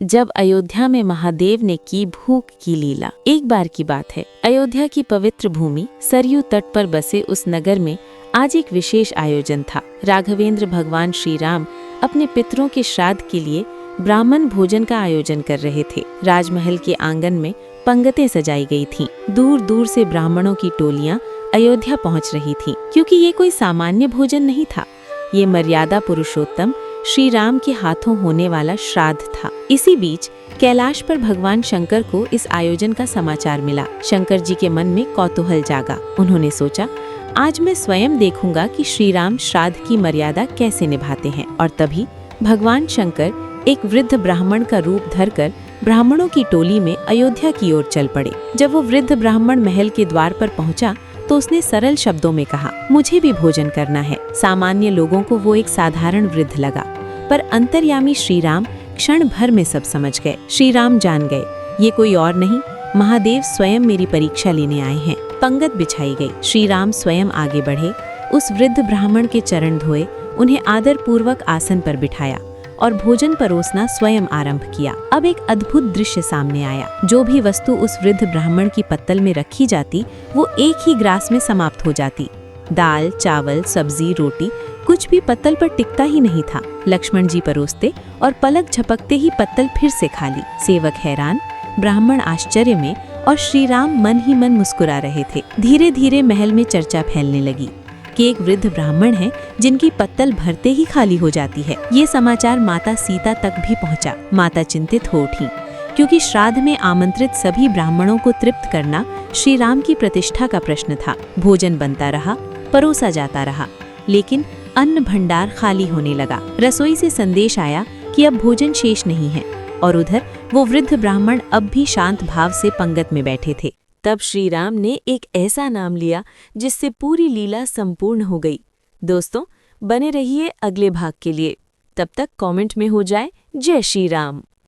जब अयोध्या में महादेव ने की भूख की लीला। एक बार की बात है, अयोध्या की पवित्र भूमि सरयू तट पर बसे उस नगर में आज एक विशेष आयोजन था। राघवेंद्र भगवान श्री राम अपने पितरों के श्राद्ध के लिए ब्राह्मण भोजन का आयोजन कर रहे थे। राजमहल के आंगन में पंगतें सजाई गई थीं। दूर दूर से ब्राह्मणों की टोलियां अयोध्या पहुंच रही थीं, क्योंकि ये कोई सामान्य भोजन नहीं था। ये मर्यादा पुरुषोत्तम श्री राम के हाथों होने वाला श्राद्ध था। इसी बीच कैलाश पर भगवान शंकर को इस आयोजन का समाचार मिला। शंकर जी के मन में कौतूहल जागा। उन्होंने सोचा, आज मैं स्वयं देखूंगा कि श्री राम श्राद्ध की मर्यादा कैसे निभाते हैं। और तभी भगवान शंकर एक वृद्ध ब्राह्मण का रूप धरकर ब्राह्मणों की टोली में अयोध्या की ओर चल पड़े। जब वो वृद्ध ब्राह्मण महल के द्वार पर पहुंचा तो उसने सरल शब्दों में कहा, मुझे भी भोजन करना है। सामान्य लोगों को वो एक साधारण वृद्ध लगा, पर अंतर्यामी श्री राम क्षण भर में सब समझ गए। श्री राम जान गए, ये कोई और नहीं, महादेव स्वयं मेरी परीक्षा लेने आए हैं। पंगत बिछाई गई। श्री राम स्वयं आगे बढ़े, उस वृद्ध ब्राह्मण के चरण धोए, उन्हें आदर पूर्वक आसन पर बिठाया और भोजन परोसना स्वयं आरंभ किया। अब एक अद्भुत दृश्य सामने आया। जो भी वस्तु उस वृद्ध ब्राह्मण की पत्तल में रखी जाती, वो एक ही ग्रास में समाप्त हो जाती। दाल, चावल, सब्जी, रोटी, कुछ भी पत्तल पर टिकता ही नहीं था। लक्ष्मण जी परोसते और पलक झपकते ही पत्तल फिर से खाली। सेवक हैरान, ब्राह्मण आश्चर्य में और श्री राम मन ही मन मुस्कुरा रहे थे। धीरे धीरे महल में चर्चा फैलने लगी कि एक वृद्ध ब्राह्मण है जिनकी पत्तल भरते ही खाली हो जाती है। ये समाचार माता सीता तक भी पहुंचा। माता चिंतित हो उठी, क्योंकि श्राद्ध में आमंत्रित सभी ब्राह्मणों को तृप्त करना श्री राम की प्रतिष्ठा का प्रश्न था। भोजन बनता रहा, परोसा जाता रहा, लेकिन अन्न भंडार खाली होने लगा। रसोई से संदेश आया कि अब भोजन शेष नहीं है, और उधर वो वृद्ध ब्राह्मण अब भी शांत भाव से पंगत में बैठे थे। तब श्री राम ने एक ऐसा नाम लिया जिससे पूरी लीला संपूर्ण हो गई। दोस्तों, बने रहिए अगले भाग के लिए। तब तक कमेंट में हो जाए जय श्री राम।